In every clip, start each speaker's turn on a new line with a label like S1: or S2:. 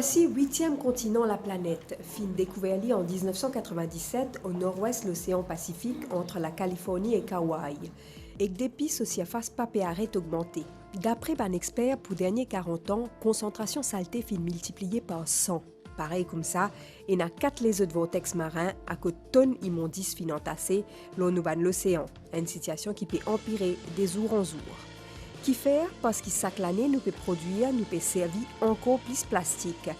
S1: Voici 8e continent la planète, fin découvert en 1997 au nord-ouest de l'océan Pacifique entre la Californie et Hawaï. Et que depuis, ce surface papier arrête augmenter. D'après un expert, pour derniers 40 ans, concentration saleté fin multipliée par 100. Pareil comme ça, il y a 4 les autres vortex marins à côté de tonnes immondices fin entassées l'eau nous ban l'océan. Une situation qui peut empirer des jours en jours. Qui faire parce que chaque année nous peut produire, nous peut servir encore plus plastique.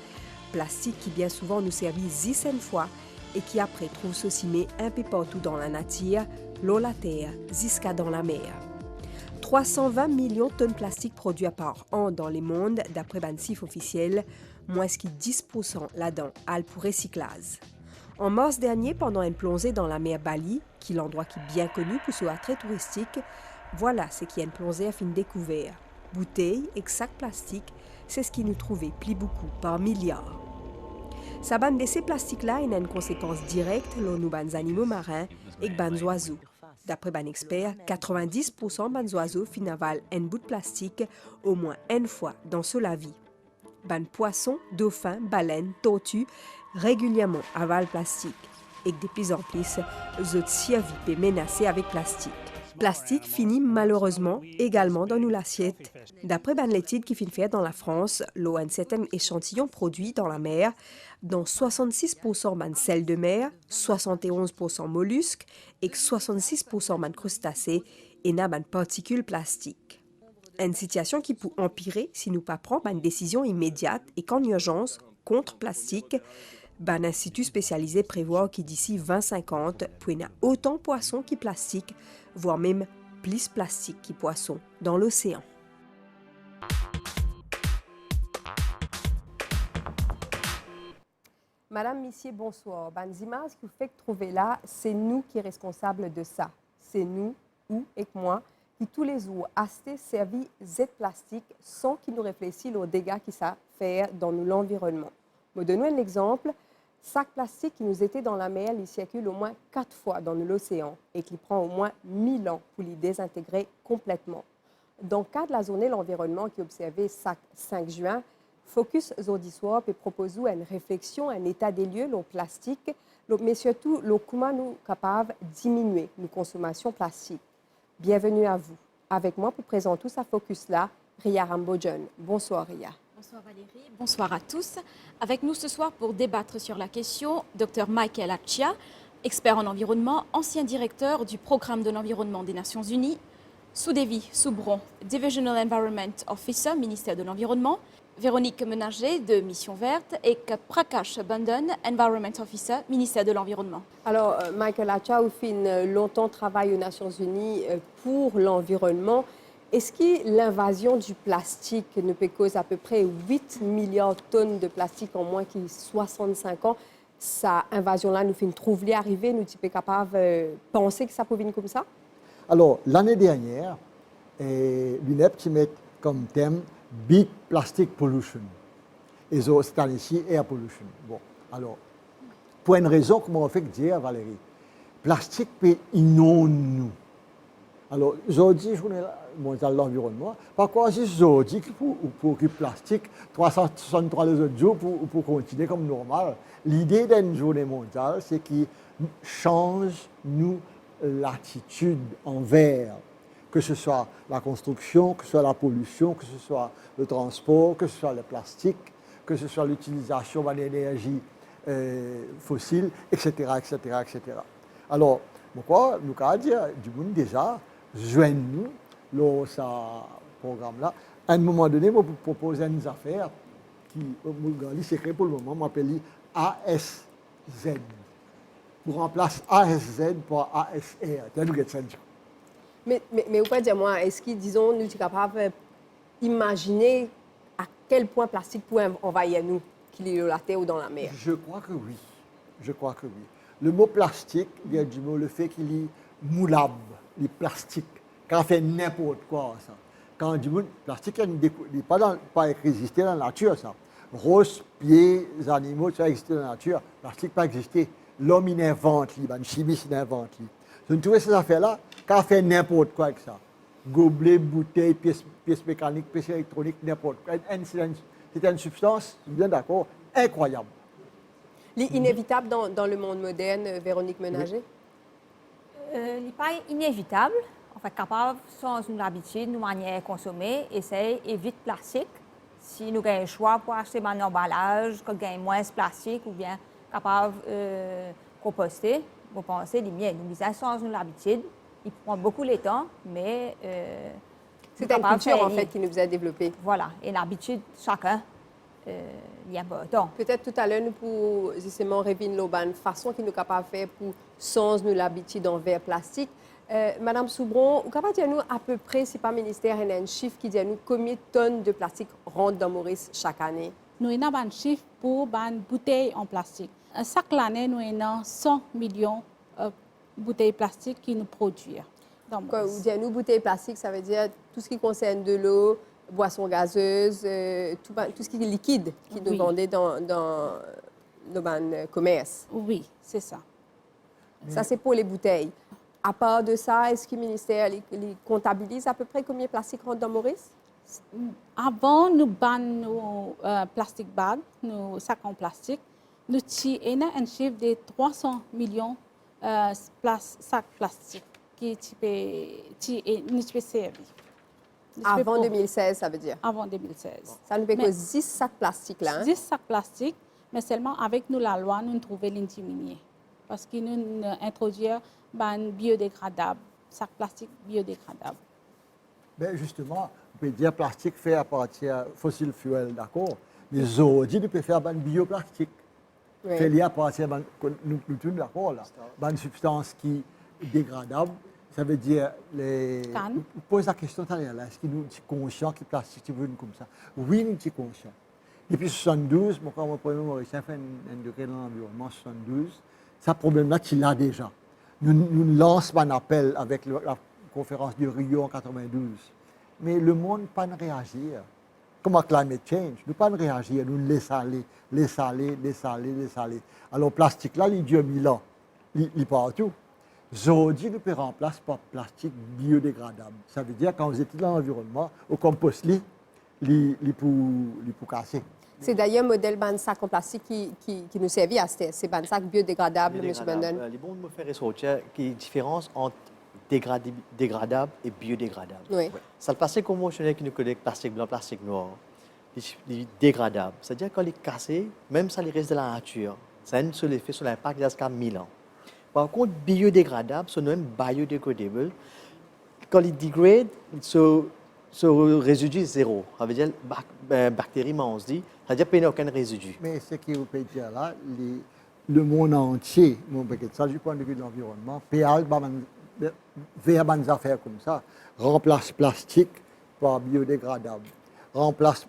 S1: Plastique qui bien souvent nous servit 10 fois et qui après trouve se cimer un peu partout dans la nature, l'eau, la terre, jusqu'à dans la mer. 320 millions de tonnes de plastique produits par an dans le monde, d'après un chiffre officiel, moins que 10% là-dedans, al pour recyclage. En mars dernier, pendant une plongée dans la mer Bali, qui est l'endroit qui est bien connu pour son attrait touristique, voilà ce qui est une plongée à fin découvert. Bouteilles et sacs plastiques, c'est ce qui nous trouvait plus beaucoup, par milliards. Sa bande de ces plastiques-là a une conséquence directe sur nos animaux marins et les oiseaux. D'après un expert, 90% des oiseaux avalent un bout de plastique au moins une fois dans sa vie. Les poissons, dauphins, baleines, tortues régulièrement avalent plastique et que de plus en plus, les autres survie peut menacer avec plastique. Plastique finit malheureusement également dans nos assiettes. D'après une étude qui finit faite dans la France, l'eau a un certain échantillon produit dans la mer, dont 66% de sel de mer, 71% mollusques et 66% de crustacés et n'a de particules plastiques. Une situation qui peut empirer si nous ne prenons pas une décision immédiate et qu'en urgence, contre plastique, un institut spécialisé prévoit que d'ici 2050, il y a autant de poissons que plastiques, voire même plus plastique que poissons dans l'océan. Madame, Monsieur, bonsoir. Les images que vous faites trouver là, c'est nous qui sommes responsables de ça. C'est nous, ou et moi, qui tous les jours acheter servi Z plastique sans qu'ils nous réfléchissent aux dégâts que ça fait dans l'environnement. Je donne un exemple. Sac plastique qui nous était dans la mer, il circule au moins 4 fois dans l'océan et qui prend au moins 1000 ans pour les désintégrer complètement. Dans le cas de la journée de l'environnement qui est observée 5 juin, Focus aujourd'hui soir peut proposer une réflexion, un état des lieux, le plastique, mais surtout comment nous sommes capables de diminuer nos consommations plastiques. Bienvenue à vous. Avec moi pour présenter tout ça focus-là, Ria Rambojon. Bonsoir Ria.
S2: Bonsoir Valérie, bonsoir à tous. Avec nous ce soir pour débattre sur la question, Dr Michael Achia, expert en environnement, ancien directeur du Programme de l'environnement des Nations Unies, Soudevi Soubron, Divisional Environment Officer, ministère de l'Environnement, Véronique Menager de Mission Verte et Prakash Bandhan, Environment Officer, ministère de l'Environnement.
S1: Alors, Michael Achia, vous fait longtemps travail aux Nations Unies pour l'environnement. Est-ce que l'invasion du plastique ne peut causer à peu près 8 milliards de tonnes de plastique en moins que 65 ans? Cette invasion-là nous fait une trouver arriver, nous sommes capables de penser que ça peut venir comme ça?
S3: Alors, l'année dernière, l'UNEP qui met comme thème Big Plastic Pollution. Et cette année-ci, Air Pollution. Bon, alors, pour une raison, comment on fait dire, Valérie, plastique peut inonder nous. Alors, aujourd'hui, journée mondiale de l'environnement, par quoi si aujourd'hui, pour que le plastique, 363 les autres jours pour continuer comme normal, l'idée d'une journée mondiale, c'est qu'il change nous l'attitude envers, que ce soit la construction, que ce soit la pollution, que ce soit le transport, que ce soit le plastique, que ce soit l'utilisation d'énergie fossile, etc., etc., etc. Alors, pourquoi nous avons dit du monde déjà, joignez-nous dans ce programme-là. À un moment donné, je vous propose une affaire qui, c'est écrit pour le moment, m'appelle ASZ. Pour remplacer ASZ par ASR.
S1: Mais vous pouvez dire, moi, est-ce que, disons, nous sommes capables d'imaginer à quel point le plastique peut envahir nous, qu'il est dans la terre ou dans la mer?
S3: Je crois que oui. Je crois que oui. Le mot plastique vient du mot le fait qu'il est moulable, il est plastique. Quand on fait n'importe quoi, ça. Quand on dit plastique, il n'est pas existé dans la nature, ça. Rose, pieds, animaux, ça existe dans la nature. Plastique pas existé. L'homme, il invente, le chimiste, il invente. Je trouve ces affaires-là, quand on fait n'importe quoi avec ça. Gobelet, bouteille, pièces mécaniques, pièces électroniques, n'importe quoi. c'était une substance, bien d'accord, incroyable.
S1: Inévitable dans le monde moderne, Véronique Ménager?
S4: Il n'est pas inévitable. En fait, capable, sans une habitude, une manière de consommer, essayer d'éviter le plastique. Si nous avons un choix pour acheter un emballage, qu'on gagne moins de plastique ou bien capable de composter, vous pensez, les miens, nous disons sans une habitude. Il prend beaucoup de temps, mais
S1: C'est une culture, en fait, qui nous a développé.
S4: Voilà, et l'habitude, chacun, il y a important.
S1: Peut-être tout à l'heure, nous pour justement révéler une façon qui nous capable de faire pour sans nous l'habitude envers plastique. Madame Soubron, vous capable dire nous à peu près, si pas ministère, il y a un chiffre qui dit nous combien de tonnes de plastique rentrent dans Maurice chaque année?
S5: Nous avons un chiffre pour les bouteilles en plastique. Chaque année, nous avons 100 millions de bouteilles plastiques qui nous produisent.
S1: Quand vous dites nous bouteilles plastiques, ça veut dire tout ce qui concerne de l'eau, boissons gazeuses, tout ce qui est liquide qui nous vendait dans nos commerces.
S5: Oui, c'est ça.
S1: Ça, c'est pour les bouteilles. À part de ça, est-ce que le ministère les comptabilise à peu près combien de plastique rentre dans Maurice?
S5: Avant, nous bannions nos plastic bags, nos sacs en plastique. Nous avons un chiffre de 300 millions de sacs plastiques qui nous peuvent servir.
S1: Avant 2016, ça veut dire?
S5: Avant 2016.
S1: Ça ne fait que 10 sacs plastiques, là. Hein?
S5: 10 sacs plastiques, mais seulement avec nous, la loi, nous trouvons l'intimider. Parce que nous introduisons un biodégradable, sac plastique biodégradable.
S3: Ben justement, on peut dire plastique fait à partir de fossiles fuels, d'accord? Mais aujourd'hui, on peut faire un bioplastique.
S1: Oui.
S3: Fait lié à partir de nous tous d'accord là. Une substance qui est dégradable. Ça veut dire, on pose la question tout à l'heure, est-ce que nous sommes conscients que le plastique est venu comme ça? Oui, nous sommes conscients. Depuis 72, quand mon premier Mauricien fait un degré dans l'environnement, 72, ce problème-là, tu l'as déjà. Nous lançons un appel avec la conférence de Rio en 92. Mais le monde ne peut pas réagir. Comme à climate change, nous ne pouvons pas réagir, nous laissons aller, laissons aller, laissons aller, laissons aller. Alors, le plastique, là, il dure 1000 ans. Il est partout. Aujourd'hui, nous pouvons remplacer par plastique biodégradable. Ça veut dire quand vous êtes dans l'environnement, au compost, il peut casser.
S1: C'est d'ailleurs un modèle ban sac en plastique qui nous servit à ces ban sacs biodégradables, M. Benden.
S6: Les bons me faire ressortir qu'il y a une différence entre dégradable et biodégradable.
S1: Oui.
S6: Ça, le plastique conventionnel qui nous connaît, plastique blanc, plastique noir, il est dégradable. C'est-à-dire quand il est cassé, même ça, il reste de la nature. Ça a un seul effet sur l'impact jusqu'à 1000 ans. Par contre, biodégradable, c'est même biodegradable. Quand il dégrade, ce résidu est zéro. Ça veut dire bactéries, on se dit, ça veut dire qu'il n'y a aucun résidu.
S3: Mais ce que vous pouvez dire là, le monde entier, ça du point de vue de l'environnement, peut vers des affaires comme ça, remplace plastique par biodégradable, remplace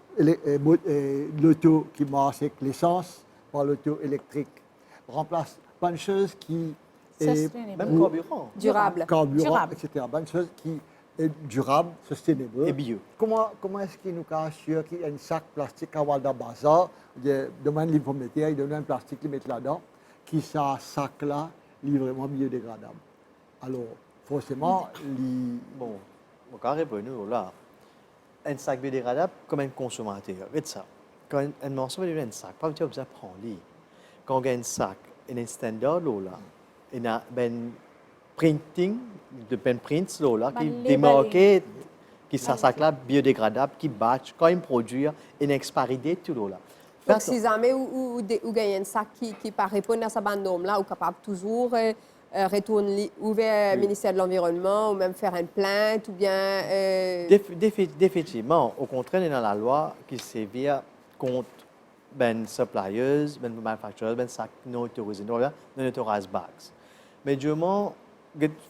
S3: l'auto qui marche avec l'essence par l'auto électrique, remplace plein de choses qui est
S6: même carburant.
S1: Durable.
S3: Carburant, etc. Plein de choses qui est durable, sustainable.
S6: Et bio.
S3: Comment est-ce qu'il nous assure qu'il y a un sac plastique à Walda Bazar, demande l'informatique, il donne un plastique, il met là-dedans, qui ce sac-là est vraiment biodégradable. Alors, forcément,
S6: Bon, on va répondre là. Un sac biodégradable comme un consommateur. Regarde ça. Quand un morceau de un sac, pas besoin de prendre. Quand on a un sac, il y a un standard là, il y a un printing, de prints là, qui démarque qui ce sac-là biodégradable, qui batch, quand il produit, il y a une expiry date tout là.
S1: Donc, si jamais vous avez un sac qui ne répond à sa bande là, vous êtes capable toujours retourner vers le ministère de l'Environnement ou même faire une plainte ou bien...
S6: Définitivement. Au contraire, il y a dans la loi qui sévère contre les suppliers, les manufacturers, les sacs non autorisés, non authorized bags. Mais du moment,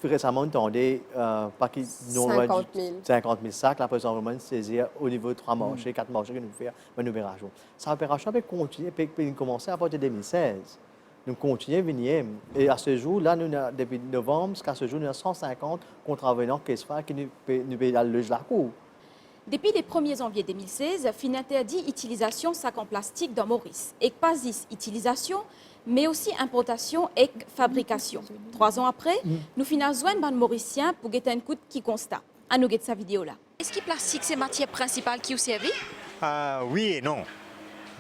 S6: récemment, on entendait pas qu'il
S1: 50 000
S6: sacs, la présidence vraiment saisir au niveau de 3 marchés, 4 marchés que nous faisons une opération. Cette opération peut continuer, peut commencer à partir de 2016. Nous continuons à venir. Et à ce jour, là, depuis novembre, jusqu'à ce jour, nous avons 150 contrevenants qui nous payent la cour.
S2: Depuis le 1er janvier 2016, fin interdit utilisation sac en plastique dans Maurice. Et pas utilisation, mais aussi importation et fabrication. 3 ans après, nous finissons un Mauricien pour guetter un coup qui constate. À nous guetter sa vidéo là. Est-ce que le plastique, c'est la matière principale qui vous servi?
S7: Oui et non.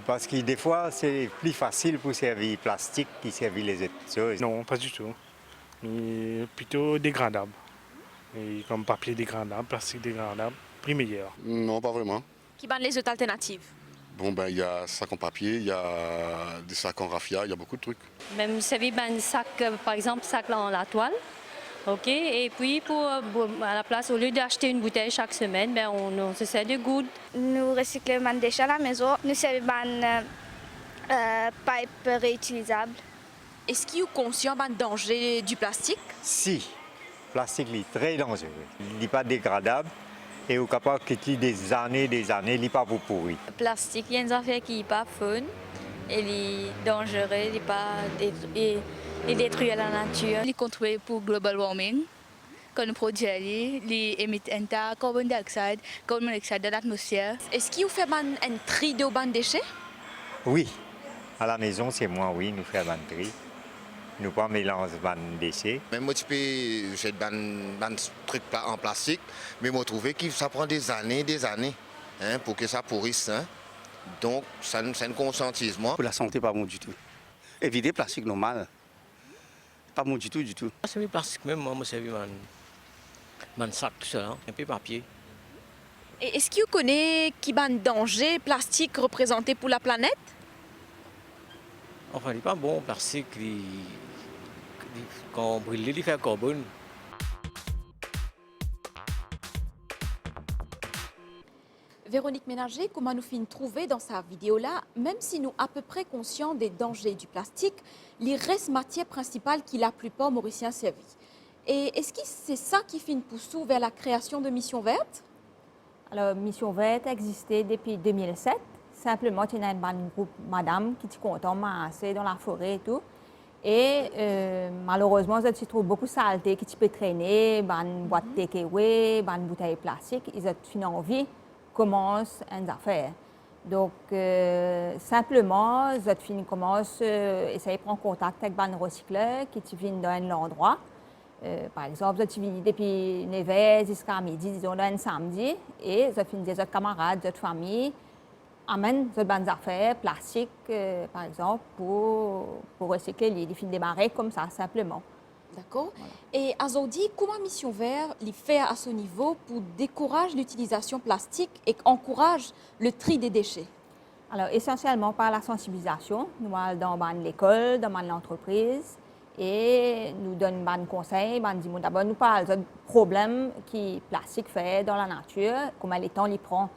S7: Parce que des fois, c'est plus facile pour servir plastique qui servir les autres choses.
S8: Non, pas du tout. Mais plutôt dégradable. Et comme papier dégradable, plastique dégradable, prix meilleur.
S9: Non, pas vraiment.
S2: Qui ban les autres alternatives?
S9: Bon, ben, il y a sacs en papier, il y a des sacs en raffia, il y a beaucoup de trucs.
S10: Même servir un sac, par exemple, sac en la toile. OK? Et puis, à la place, au lieu d'acheter une bouteille chaque semaine, ben, on se sert de gouttes.
S11: Nous recyclons les déchets à la maison. Nous servons des pipes réutilisables.
S2: Est-ce qu'il est conscient du danger du plastique?
S7: Si, le plastique est très dangereux. Il n'est pas dégradable et on est capable de quitter des années, il n'est pas pour pourrir.
S10: Le plastique, il y a une affaire qui n'est pas fun. Il est dangereux, il détruit la nature.
S12: Il contribue pour le global warming. Quand nous produisons, il émet un tas de carbone dioxyde dans l'atmosphère.
S2: Est-ce qu'il fait un tri de ban déchets?
S7: Oui, à la maison, c'est moi, oui, nous faisons un tri. Nous ne mélangeons pas de déchets.
S13: Même moi, j'ai des trucs en plastique, mais moi, je trouve que ça prend des années pour que ça pourrisse. Hein. Donc, c'est un conscientisme.
S14: Pour la santé, pas bon du tout. Éviter le plastique normal, pas bon du tout, du tout.
S15: C'est le plastique même, moi, c'est un sac, tout ça, un peu papier.
S2: Et est-ce que vous connaissez qui ban danger plastique représenté pour la planète?
S15: Enfin, il n'est pas bon, le plastique, quand on brûle, il fait carbone.
S2: Véronique Ménager, comment nous finissons trouver dans sa vidéo-là, même si nous à peu près conscients des dangers du plastique, il reste matière principale qui la plupart Mauriciens servent. Et est-ce que c'est ça qui finit poussou vers la création de Mission Verte?
S4: Alors, Mission Verte existait depuis 2007. Simplement, il y a un groupe madame qui est content de dans la forêt et tout. Et malheureusement, je trouve beaucoup de saleté qui peut traîner, une boîte de takeaway, une bouteille plastique. Ils ont une envie commence une affaire. Donc, simplement, je commence à essayer de prendre contact avec un recycleur qui vient dans l'endroit. Par exemple, je viens depuis 9h jusqu'à midi, disons, un samedi, et je finis des autres camarades, des autres familles, amènent des bonnes affaires, plastiques, par exemple, pour recycler. Ils finissent démarrer comme ça, simplement.
S2: D'accord. Voilà. Et Azodi, comment Mission Verte les fait à ce niveau pour décourager l'utilisation plastique et encourage le tri des déchets?
S4: Alors, essentiellement par la sensibilisation. Nous allons dans l'école, dans l'entreprise, et nous donnons des conseils. D'abord, nous parlons des problèmes que le plastique fait dans la nature, comment le temps il prend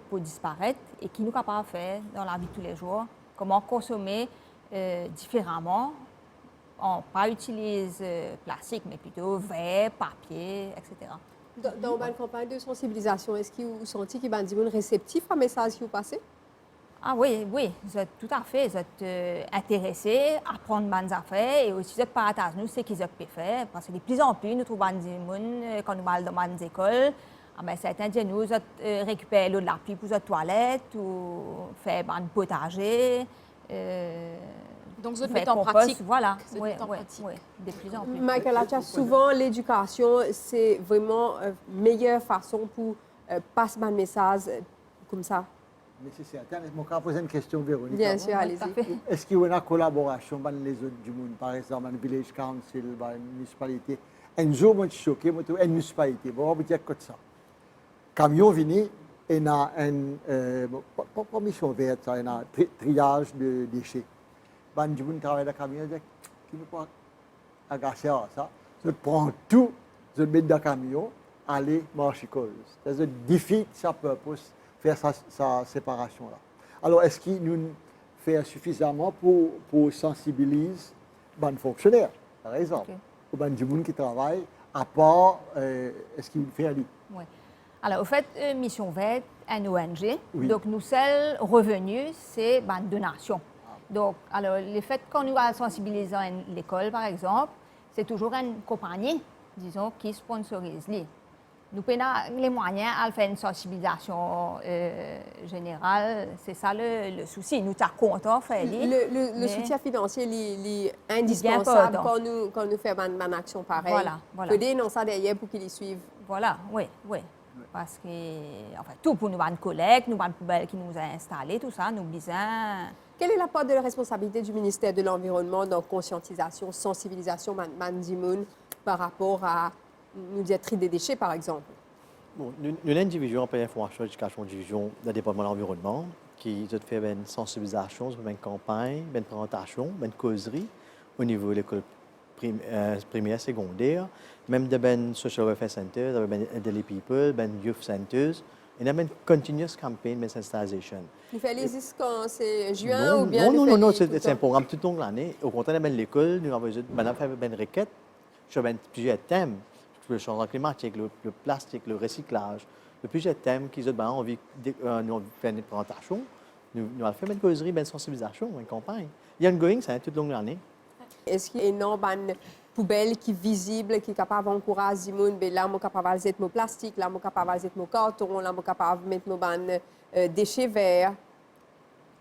S4: pour disparaître, et qui nous sommes capables de faire dans la vie de tous les jours. Comment consommer différemment. On pas utilise plastique, mais plutôt verre, papier, etc.
S1: Dans une campagne de sensibilisation, est-ce que vous sentez qu'il y a des gens réceptifs à message qui vous passez?
S4: Ah oui, tout à fait. Vous êtes intéressés à apprendre des affaires et aussi de partager nous ce qu'ils ont pu faire. Parce que de plus en plus, nous trouvons des gens, quand nous allons dans les écoles, certains de nous récupèrent l'eau de la pluie pour les toilettes ou faire un potager.
S2: Donc, vous mettez en pratique.
S4: Voilà, oui, de plus en plus.
S1: Michael Attia, souvent, l'éducation, c'est vraiment la meilleure façon pour passer un message comme ça.
S3: Mais c'est certain. Je vais poser une question, Véronique.
S1: Bien sûr, allez-y.
S3: Est-ce qu'il y a une collaboration avec les autres du monde, par exemple, un village council, une municipalité? Un jour, je suis choqué, une municipalité, on va dire comme ça. Camion venu, il y a une mission verte, il y a un triage de déchets. Ben, du monde travaille dans le camion, qui ne peut pas agacer à ça. Je prends tout, je mets dans le camion, aller marcher cause. C'est-à-dire, défie sa purpose, faire sa séparation-là. Alors, est-ce qu'il nous fait suffisamment pour sensibiliser les fonctionnaires, par exemple, ou du monde qui travaille, à part, est-ce qu'il fait aller?
S4: Oui. Alors, au fait, Mission Verte, une ONG,
S3: oui.
S4: Donc, nos seuls revenus, c'est une donation. Donc, alors, le fait qu'on nous a sensibilisé à l'école, par exemple, c'est toujours une compagnie, disons, qui sponsorise. Nous avons les moyens à faire une sensibilisation générale. C'est ça le souci. Nous sommes contents de faire
S1: le soutien financier est indispensable quand nous faisons une action pareille.
S4: Voilà.
S1: Que des non ça derrière pour qu'ils y suivent.
S4: Voilà, oui. Parce que, enfin, tout pour nous avoir une collecte, nous avoir une poubelle qui nous a installés, tout ça, nous besoin.
S1: Quelle est la part de la responsabilité du ministère de l'Environnement dans conscientisation, sensibilisation, Mandimoun, par rapport à, nous dire, tri des déchets, par exemple?
S6: Bon, nous avons une division en information et éducation, division de département de l'environnement, qui a fait une sensibilisation, une campagne, une présentation, une causerie au niveau de l'école primaire, secondaire, même de ben social welfare centers, de ben elderly people, ben youth centers, et il y a une continuous campaign de sensibilisation.
S1: Vous faites les quand c'est juin ou bien?
S6: Non, c'est un programme tout au long de l'année. Au contraire, de l'école, nous avons fait une requête sur plusieurs thèmes, le changement climatique, le plastique, le recyclage, plusieurs thèmes qui ont envie de faire une présentation. Nous avons fait une causerie, une sensibilisation, une campagne. Il y a une going, c'est tout au long de l'année.
S1: Est-ce qu'il y a une poubelle qui est visible, qui est capable d'encourager les gens, là, je suis capable de mettre mon plastique, là, je suis capable de mettre mon carton, là, je suis capable de mettre mon déchets verts?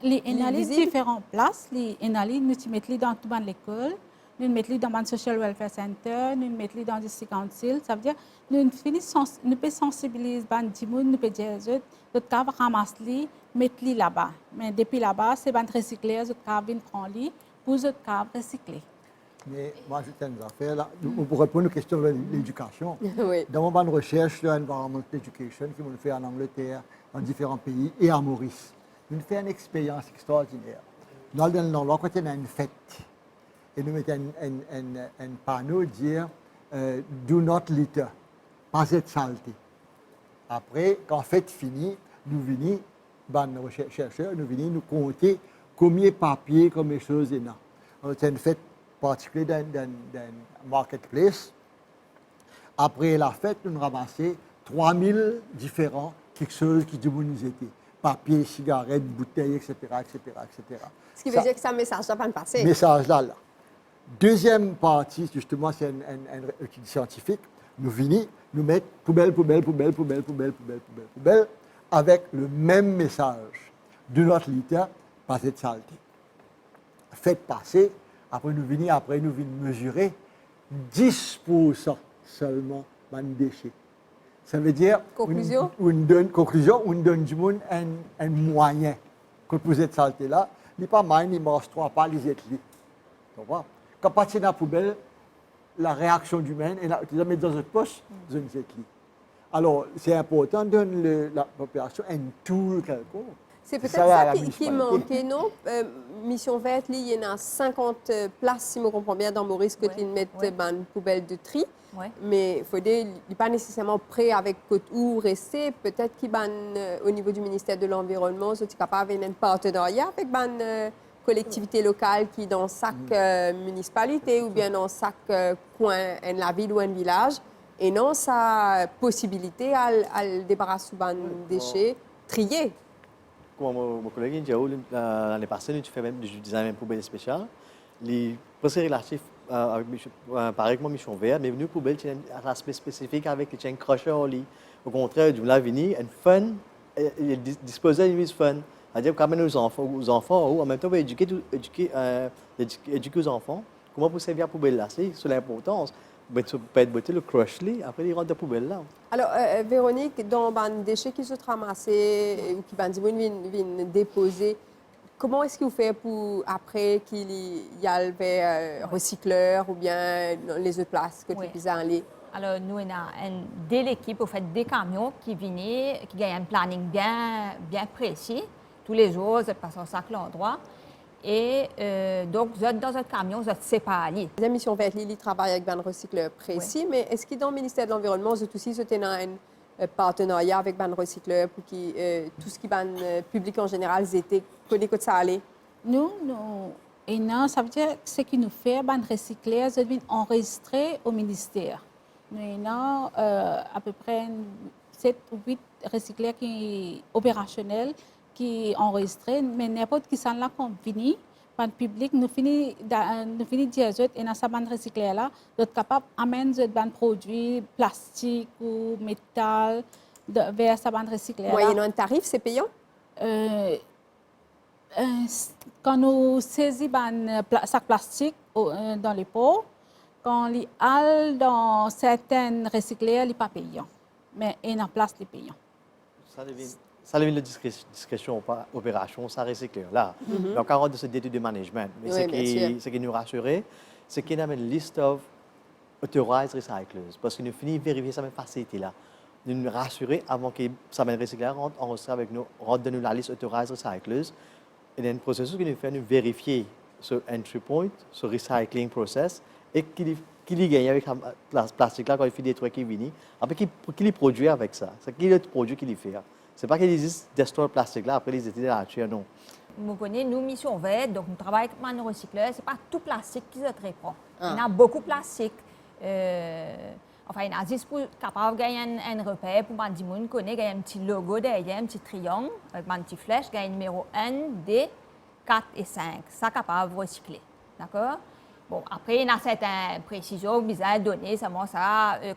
S5: Les différentes places, les nous mettons dans l'école, nous mettons dans le social welfare center, nous mettons dans le city council. Ça veut dire nous pouvons sensibiliser les gens, nous pouvons dire nous pouvons ramasser, mettre là-bas. Mais depuis là-bas, c'est les recycleurs qui viennent prendre pour les recycler.
S3: Mais moi, je une affaire là. Pour répondre aux questions de l'éducation,
S1: oui.
S3: Dans mon recherche sur Environmental Education, qui m'ont fait en Angleterre, dans différents pays, et à Maurice, nous avons fait une expérience extraordinaire. Nous allons dans l'endroit quand il y a une fête, et nous mettons un panneau dire Do not litter, pas être saleté. Après, quand la fête finit, nous venons, les chercheurs, nous venons nous compter combien de papier, combien de choses il y a. C'est une fête particulière dans le marketplace. Après la fête, nous ramassons 3000 différents quelque chose qui nous étaient. Papier, cigarettes, bouteilles, etc., etc., etc.
S1: Ce qui veut dire que ça message va pas passer.
S3: Message là. Deuxième partie, justement, c'est un étude scientifique. Nous venons, nous mettons poubelle, avec le même message. De notre litter, pas de saleté. Faites passer, après nous venons mesurer 10% seulement de déchets. Ça veut dire,
S1: conclusion,
S3: on donne du monde un moyen. Quand vous êtes saleté là, il n'est pas mal, il ne mange pas les étlis. Quand on passe dans la poubelle, la réaction humaine, et tu la mets dans une poche, dans une étlis. Alors, c'est important de donner la population un tool quelconque.
S1: C'est peut-être ça qui manque, non? Mission verte, il y en a 50 places, si je comprends bien, dans Maurice, que ils mettent une poubelle de tri. Ouais. Mais il n'est pas nécessairement prêt avec où rester. Peut-être qu'il au niveau du ministère de l'Environnement, ils sont capables d'avoir un partenariat avec une collectivité locale qui dans chaque municipalité ou bien dans chaque coin de la ville ou un village. Et non, sa possibilité à débarrasser des déchets triés.
S6: Comme mon collègue dit, l'année passée, nous avons même du design une poubelle spéciale. Les procédés relatifs avec mon mission verte, mais nous poubelle qui a un aspect spécifique avec les chaînes crochet au lit. Au contraire, du l'avenir, un fun, il disposait d'une fun. C'est-à-dire quand même aux enfants, en même temps, on va éduquer aux enfants. Comment vous servir la poubelle là? C'est l'importance. Peut-être le crush après ils rentrent dans la poubelle là.
S1: Alors, Véronique, dans les déchets qui sont ramassés ou qui viennent déposer, comment est-ce que vous faites pour, après qu'il y a le recycleur ou bien les autres places que tu peux aller?
S4: Alors, nous, on a dès l'équipe, on fait des camions qui viennent, qui ont un planning bien précis. Tous les jours, vous passez à chaque endroit. Et donc, vous êtes dans un camion, vous êtes séparés.
S1: La mission verte, Lily travaille avec un recycleur précis, mais est-ce que dans le ministère de l'Environnement, vous êtes aussi un partenariat avec un recycleur pour que tout ce qui est le public en général, connaît que ça allait?
S5: Nous, et non, ça veut dire que ce qui nous fait, les recycleurs, ils sont enregistrés au ministère. Nous avons à peu près 7 ou 8 recycleurs qui sont opérationnels, qui est enregistré, mais n'importe qui s'en là qu'on finit, par le public, nous finissons de dire et dans sa bande recyclée là, d'être capable d'amener des produits plastiques ou métal vers sa bande recyclée.
S1: Moyennant un tarif, c'est payant?
S5: Quand nous saisissons un sac plastique dans les pots, quand les halles dans certaines recyclées, ils ne sont pas payants. mais il y a place les payants.
S6: Ça devient la discrétion opération, ça recycle là. Donc, on de ce d'études de management. Mais ce qui nous rassure, c'est qu'il y a une liste of authorized recyclers. Parce que nous finissons de vérifier ça même facilité là. Nous rassurer avant que ça mène recycler, rentre enregistrer avec nous, rentre de nous la liste authorized recyclers. Et dans le processus que nous faisons, nous vérifier ce entry point, ce recycling process, et qu'il gagne avec le plastique là quand il fait des trucs qui viennent. Après, qu'il produit avec ça. C'est qu'il le produit qu'il fait. Ce n'est pas qu'il existe des stores plastiques là, après les études de la nature, non.
S4: Nous connaissons, nous, mission verte, donc nous travaillons avec un recycleur. Ce n'est pas tout plastique qui se répand. Il y a beaucoup de plastique. Enfin, il y a 10 pour capable de gagner un repère pour les gens qui connaissent, un petit logo derrière, un petit triangle, avec une petite flèche, il y a numéro 1, 2, 4 et 5. Ça, capable de recycler. D'accord? Bon, après, il y a certaines précisions que vous avez données, ça,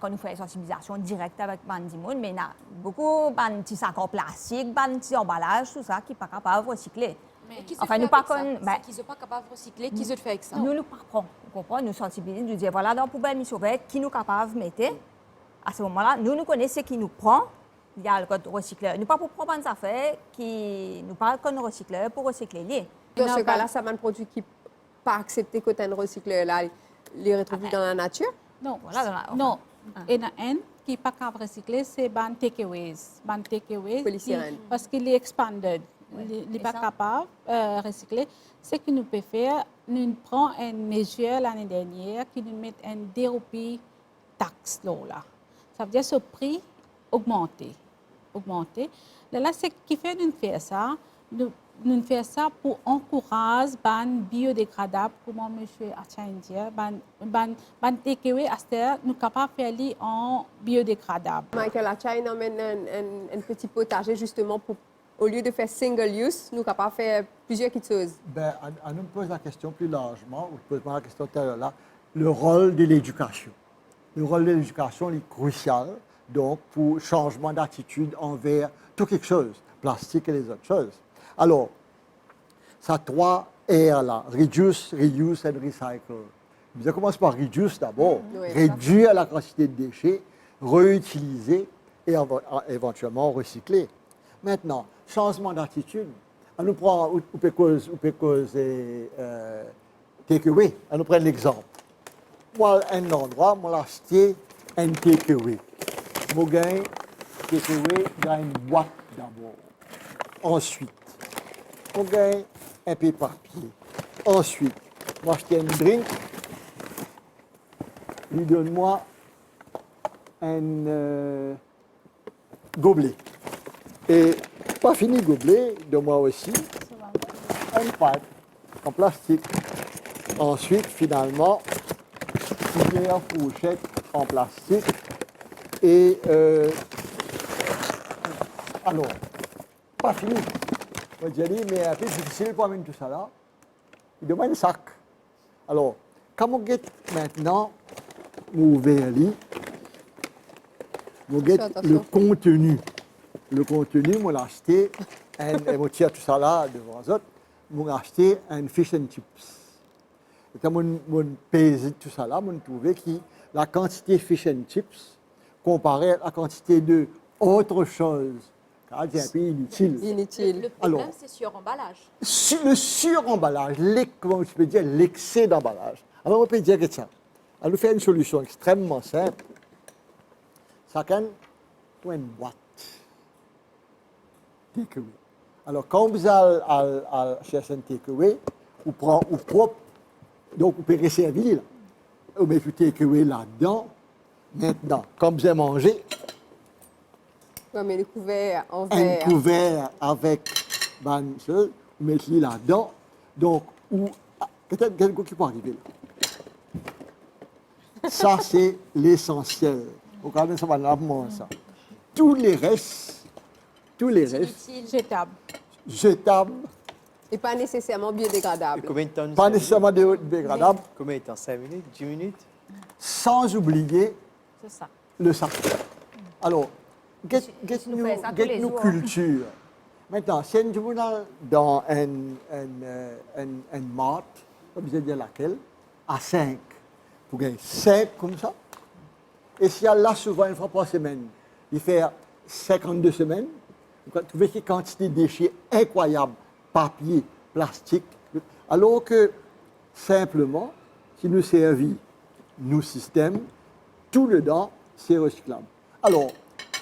S4: quand nous faisons la sensibilisation directe avec les gens, mais il y a beaucoup de petits sacs en plastique, de petits emballages, tout ça, qui ne sont pas capables de recycler.
S2: Mais qui se
S4: enfin,
S2: fait
S4: nous
S2: avec
S4: pas
S2: ça?
S4: ben,
S2: Qui ne sont pas capables de recycler, qui se fait avec ça?
S4: Nous le parlons, vous comprenez? Nous sensibilisons, nous disons, voilà, dans la poubelle mission verte, qui nous capable de mettre. À ce moment-là, nous connaissons qui nous prend. Il y a le code recycleur. Nous pas pour prendre des affaires qui nous parlent comme recycleur pour recycler.
S1: Dans ce cas-là, ça m'a un produit qui pas accepté que tu un recycleur là, les retrouver dans la nature?
S5: Non,
S4: voilà,
S5: non. Il y en a un qui n'est pas capable de recycler, c'est les takeaways. Parce qu'il est expanded. Il n'est pas capable de recycler. Ce que nous pouvons faire, nous prenons une mesure l'année dernière qui nous met un DOP taxe là. Ça veut dire que ce prix augmenté. Là, ce qui fait nous faire ça, nous faisons ça pour encourager les biodégradables, comme M. Achandia, les takeaway, nous sommes capables de faire en biodégradable.
S1: Michael Achay emmène un petit potager justement pour, au lieu de faire single use, nous sommes capables de faire plusieurs petites choses.
S3: Ben, on nous pose la question plus largement, ou pose la question tout à l'heure là, le rôle de l'éducation. Le rôle de l'éducation est crucial donc, pour le changement d'attitude envers tout quelque chose, plastique et les autres choses. Alors, ça 3 R là, reduce, reuse and recycle. Je commence par reduce d'abord, réduire la quantité de déchets, réutiliser et éventuellement recycler. Maintenant, changement d'attitude. On nous prend, ou peut causer takeaway. On nous prend l'exemple. Moi, un endroit, moi, acheté un takeaway. Moi, gagne takeaway dans une boîte d'abord. Ensuite, on gagne un peu de papier. Ensuite, moi, acheté un drink. Lui donne-moi un gobelet. Et pas fini gobelet, de moi aussi, une pâte en plastique. Ensuite, finalement, cuillère, fourchette en plastique. Et alors, pas fini. Moi, j'ai dit, mais un peu difficile pour amener tout ça là. Il demande un sac. Alors, quand on get maintenant, ouvert on get le contenu. Le contenu, moi, j'ai acheté, et je tire tout ça là devant les autres, j'ai acheté un fish and chips. Et quand je pèse tout ça là, je trouvé que la quantité de fish and chips comparée à la quantité de autre chose, c'est un peu inutile.
S2: Le problème, c'est sur-emballage.
S3: Le sur-emballage, comment je peux dire, l'excès d'emballage. Alors, on peut dire que ça. On nous fait une solution extrêmement simple. Chacun a une boîte. Takeaway. Alors, quand vous allez chercher un takeaway, vous prenez ou propre, donc vous pouvez resservir là. Vous mettez le takeaway là-dedans. Maintenant, quand vous allez manger,
S1: Oui, mais le couvert en verre.
S3: un couvert avec une chose, vous mettez là-dedans. Donc, qu'est-ce qui peut arriver là? Ça, c'est l'essentiel. Vous regardez ça, ça. Tous les restes, jetables.
S1: Et pas nécessairement biodégradables.
S6: Combien de temps?
S3: Pas nécessairement biodégradables.
S6: Combien de temps? 5 minutes? 10 minutes?
S3: Sans oublier le sac. Alors, get nos cultures. Maintenant, si nous allons dans un mart, comme je dire laquelle, à 5. Vous gagnez 5 comme ça. Et si elle là souvent une fois par semaine, il fait 52 semaines. Vous trouvez qu'il y a une quantité de déchets incroyable, papier, plastique, alors que simplement, si nous servons nos systèmes, tout dedans, c'est recyclable. Alors,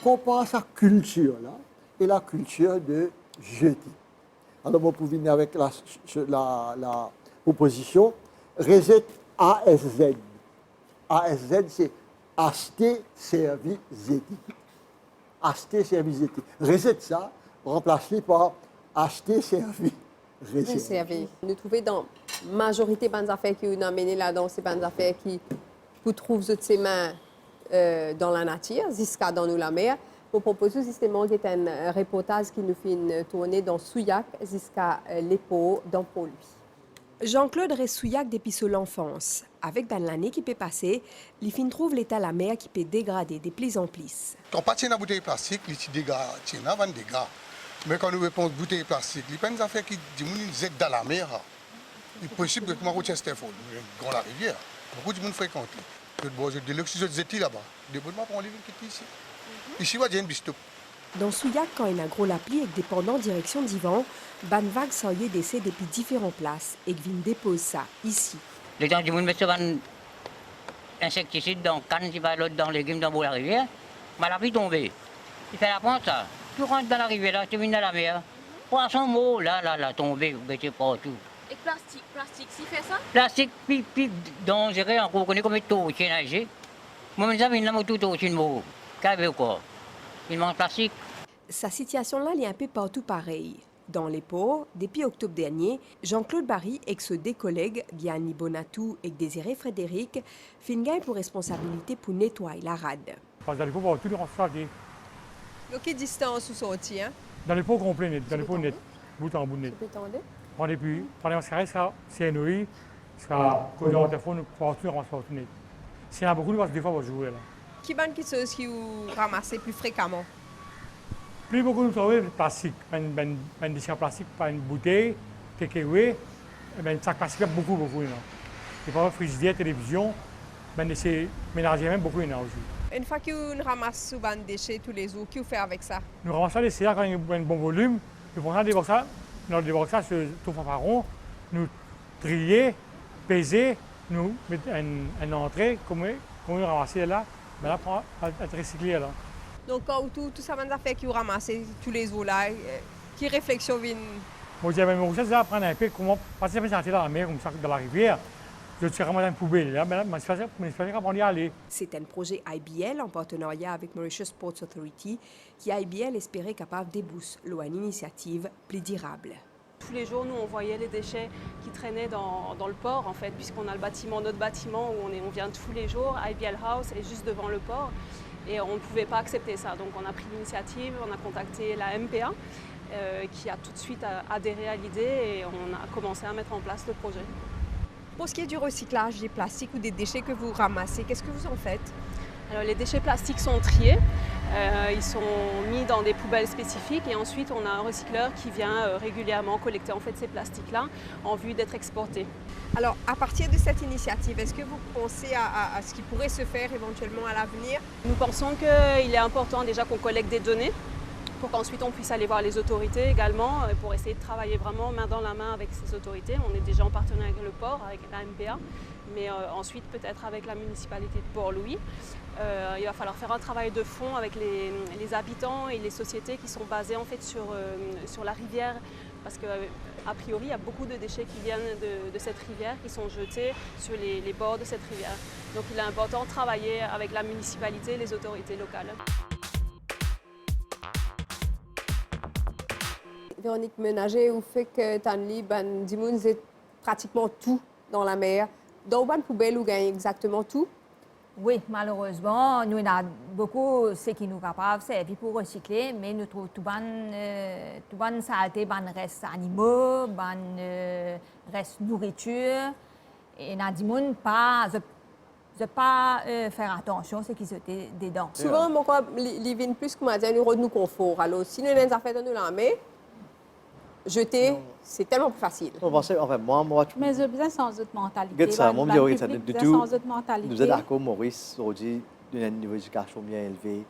S3: compare sa culture là et la culture de jeter. Alors, vous pouvez venir avec la proposition Reset ASZ. ASZ, c'est acheter, servir, zéter. Acheter, servir, zéter. Reset ça, remplace-le par acheter, servir, réserver.
S16: Nous trouvons dans la majorité des affaires qui nous amènent là-dedans, c'est des affaires qui vous trouvent de ses mains dans la nature, jusqu'à dans nous la mer. Vous proposons justement qu'il y ait un reportage qui nous fait une tournée dans Souillac jusqu'à l'Épau dans Pont-Louis.
S1: Jean-Claude reste Souillac depuis son enfance. Avec dans l'année qui peut passer, il fin trouve l'état de la mer qui peut dégrader de plus en plus.
S17: Quand on passe dans la bouteille plastique, il dégâts, il y a des dégâts. Mais quand nous répondons bouteille plastique, il n'y a pas des affaires qui disent dans la mer. Il est possible que ma route est folle, dans la rivière. Beaucoup de monde fréquente. De l'oxygène de là-bas. Des bonnes pour les qui ici. Ici, il y a une bistop.
S1: Dans Souillac, quand il y a un gros lapli et dépendant direction d'Ivan, ban vague s'envoie d'essai depuis différentes places et vient dépose ça ici.
S18: Les gens qui vont mettre un insecticide dans canne, qui va l'autre dans les légumes dans la rivière, mais la pluie tombée. Il fait la pente, ça. Tu rentres dans la rivière, là, tu viens dans la mer. Poisson mot, là, tombé, vous mettez partout.
S2: Et plastique, s'il fait ça?
S18: Plastique, pipe, dangereux, encore, on connaît comme tout, qui est nagé. Moi, mes amis, ils n'ont tout aussi de mots. Qu'avez-vous quoi? Ils mangent plastique.
S1: Sa situation-là, elle est un peu partout pareille. Dans les ports, depuis octobre dernier, Jean-Claude Barry et ses deux collègues, Gianni Bonatou et Désiré Frédéric, finissent pour responsabilité pour nettoyer la rade.
S19: Parce que dans les pots, tout le reste.
S16: Donc, quelle distance vous sortez, hein?
S19: Dans les pots complets, dans les pots nets, bout en bout net. On est plus, pendant ce cas, ça, c'est NOI, ça, quand on téléphone, partout, on va net. S'il y en a beaucoup, parce que des fois, on va jouer là.
S16: Qui est quelque chose que vous ramassez plus fréquemment?
S19: Plus beaucoup de trouver plastique, un déchet plastique, pas une bouteille, takeaway, un sac plastique, beaucoup. Et pas frigidaire, télévision, un déchet ménager même beaucoup aussi.
S16: Une fois que vous ramassez souvent des déchets tous les jours, qu'est-ce que vous faites avec ça?
S19: Nous ramassons les CA quand il y a un bon volume, nous prenons des boxes, dans des boxes, tout fanfaron, nous trier, peser, nous mettons une entrée, comme nous ramasser là, mais là, pour être recyclé là.
S16: Donc, quand tout ça, va faire que vous ramassez tous les jours là, quelle réflexion vient?
S19: Moi, j'ai même réussi à prendre un peu comment passer dans la mer, comme ça, dans la rivière. Je suis ramassé une poubelle là, mais je ne pas y aller.
S1: C'est un projet IBL en partenariat avec Mauritius Ports Authority qui IBL espérait capable déboucher une initiative plus durable.
S20: Tous les jours, nous, on voyait les déchets qui traînaient dans le port, en fait, puisqu'on a le bâtiment, notre bâtiment où on vient tous les jours. IBL House est juste devant le port. Et on ne pouvait pas accepter ça. Donc on a pris l'initiative, on a contacté la MPA qui a tout de suite adhéré à l'idée et on a commencé à mettre en place le projet.
S16: Pour ce qui est du recyclage des plastiques ou des déchets que vous ramassez, qu'est-ce que vous en faites?
S20: Alors, les déchets plastiques sont triés, ils sont mis dans des poubelles spécifiques et ensuite on a un recycleur qui vient régulièrement collecter en fait ces plastiques-là en vue d'être exportés.
S16: Alors, à partir de cette initiative, est-ce que vous pensez à ce qui pourrait se faire éventuellement à l'avenir?
S20: Nous pensons qu'il est important déjà qu'on collecte des données pour qu'ensuite on puisse aller voir les autorités également pour essayer de travailler vraiment main dans la main avec ces autorités. On est déjà en partenariat avec le port, avec la MPA, mais ensuite peut-être avec la municipalité de Port-Louis. Il va falloir faire un travail de fond avec les habitants et les sociétés qui sont basées en fait sur la rivière parce qu'a priori il y a beaucoup de déchets qui viennent de cette rivière qui sont jetés sur les bords de cette rivière. Donc il est important de travailler avec la municipalité et les autorités locales.
S16: Véronique Ménager, vous fait que Tanli, Dimoun, c'est pratiquement tout dans la mer. Dans une poubelle, vous gagnez exactement tout?
S4: Oui, malheureusement, nous avons beaucoup ce qui nous capable, c'est pour recycler, mais nous trouvons tout bonne saleté, bon reste animaux, bon reste nourriture. Et nous avons pas faire attention à ce qui se fait dedans.
S16: Souvent, les vins plus que moi, nous confort. Alors, si nous avons fait dans la mer, jeter, c'est tellement plus facile.
S5: Mais je besoin sans autre mentalité.
S6: Nous êtes d'accord, Maurice, aujourd'hui, d'un niveau d'éducation bien élevé.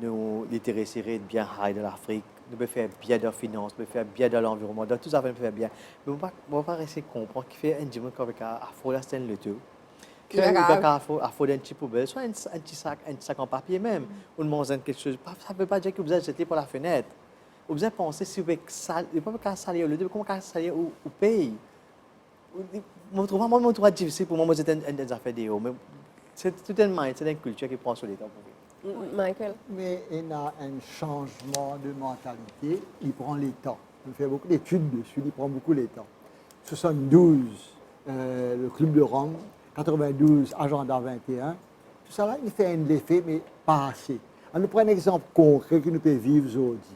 S6: nous intéresser bien dans l'Afrique, nous pouvons faire bien dans la finance, nous pouvons faire bien dans l'environnement, dans tout ça, nous pouvons faire bien. Mais on ne va pas rester comprendre qu'il fait un dimanche avec un afro là, c'est le tout. Qu'il y a un afro dans une petite poubelle, soit un petit sac en papier même, ou manger quelque chose. Ça ne veut pas dire que vous êtes jeté par la fenêtre. Vous avez pensé si vous ne pouvez pas salir le deux, comment salir au pays. Je trouve difficile pour moi, c'est une affaire de haut, mais c'est tout un mind, c'est une culture qui prend sur les temps pour vous.
S16: Michael.
S3: Mais il y a un changement de mentalité, il prend les temps. On fait beaucoup d'études dessus, il prend beaucoup les temps. 72, le Club de Rome, 92, Agenda 21, tout ça là, il fait un effet, mais pas assez. On nous prend un exemple concret que nous pouvons vivre aujourd'hui.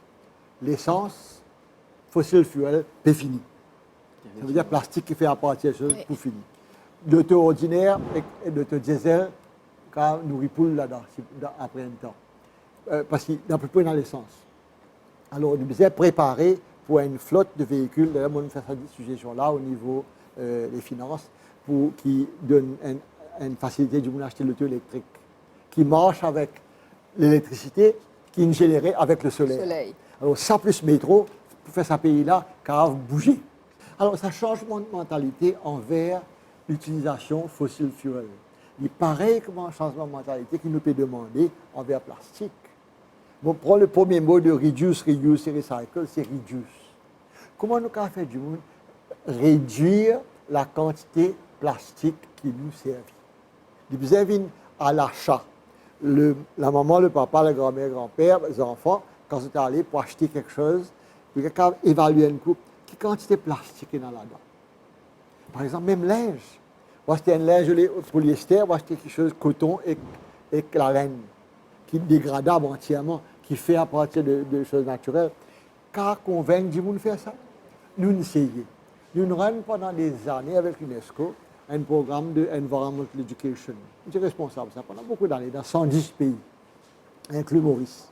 S3: L'essence, fossile fuel, c'est fini. Ça veut dire plastique qui fait à partir de choses, pour fini. L'auto ordinaire et l'auto diesel, quand nous ripoule là-dedans, après un temps. Parce qu'il n'y a plus dans l'essence. Alors, nous devons préparer pour une flotte de véhicules, d'ailleurs, on fait cette suggestion-là au niveau des finances, pour qui donne une facilité de acheter l'auto électrique, qui marche avec l'électricité, qui est générée avec le soleil. Alors, ça plus métro, pour faire ce pays-là, car bouger. Alors, ça change de mentalité envers l'utilisation fossile fuel. Il est pareil comme un changement de mentalité qui nous peut demander envers le plastique. Bon, prends le premier mot de reduce, reuse et recycle, c'est reduce. Comment nous avons fait du monde réduire la quantité plastique qui nous servit? Vous avez à l'achat. La maman, le papa, la grand-mère, le grand-père, les enfants, quand ils sont allés pour acheter quelque chose, ils ont évalué un coup, quelle quantité de plastique il y a là-dedans. Par exemple, même linge. Moi, c'était un linge polyester, moi, c'était quelque chose de coton et la laine, qui est dégradable entièrement, qui fait à partir de choses naturelles. Car convaincre du monde de faire ça, nous essayons. Nous nous rendons pendant des années avec l'UNESCO un programme de Environmental Education. Nous sommes responsables de ça pendant beaucoup d'années, dans 110 pays, inclus Maurice.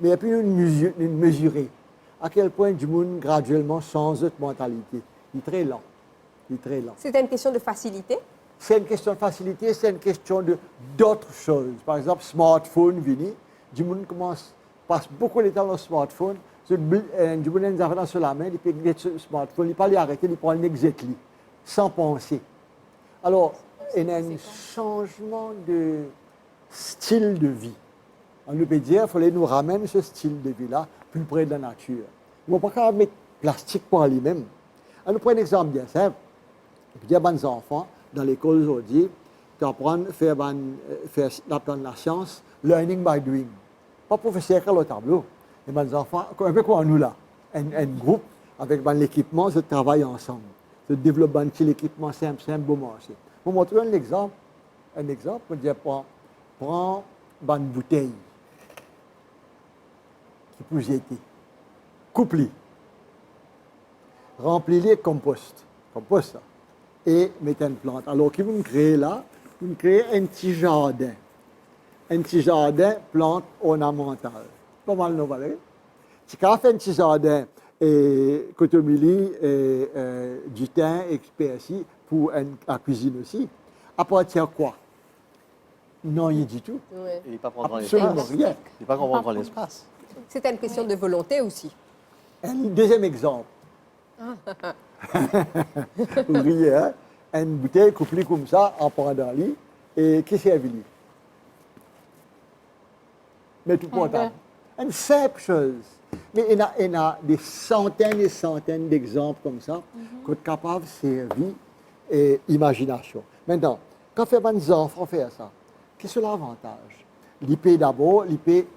S3: Mais puis nous mesurer à quel point du monde graduellement change de mentalité. Il est très lent.
S16: C'était une question de facilité?
S3: C'est une question de facilité, c'est une question d'autres choses. Par exemple, smartphone, du monde passe beaucoup de temps dans le smartphone. Du monde a des affaires sur la main, il peut mettre sur le smartphone, il ne peut pas l'arrêter, il prend le exactement, sans penser. Alors, il y a un changement de style de vie. On nous peut dire qu'il fallait nous ramener ce style de vie-là plus près de la nature. On ne peut pas mettre plastique pour lui-même. On nous prend un exemple bien simple. Il y a des enfants dans l'école aujourd'hui qui apprennent à faire la science, learning by doing. Pas professeur qui a le tableau. Mais des enfants, un peu comme nous là, un groupe avec l'équipement, ils travaillent ensemble. Ils développent un petit équipement simple, bon marché. Pour montrer un exemple, on dit prends une bouteille qui peut jeter, coupe-les, remplis-les de compost ça, et mettez une plante. Alors, qui vous créez là, vous créez un petit jardin plante ornementale. Pas mal, non, Valérie? Si on fait un petit jardin, cotomili, du thym et persil pour la cuisine aussi, à partir de quoi? Non, il dit tout.
S16: Oui.
S6: Il n'est pas prendre
S3: absolument
S6: l'espace.
S3: rien.
S6: Il n'est pas prendre l'espace.
S16: C'était une question de volonté aussi.
S3: Un deuxième exemple. Vous riez, hein? Une bouteille couplée comme ça, en prend dans le lit, et qu'est-ce qu'il y a vu? Mais tout portable. Une simple chose. Mais il y a des centaines et centaines d'exemples comme ça qu'on est capable de servir et imagination. Maintenant, quand les enfants font ça, qu'est-ce que l'avantage? L'IP d'abord, l'IP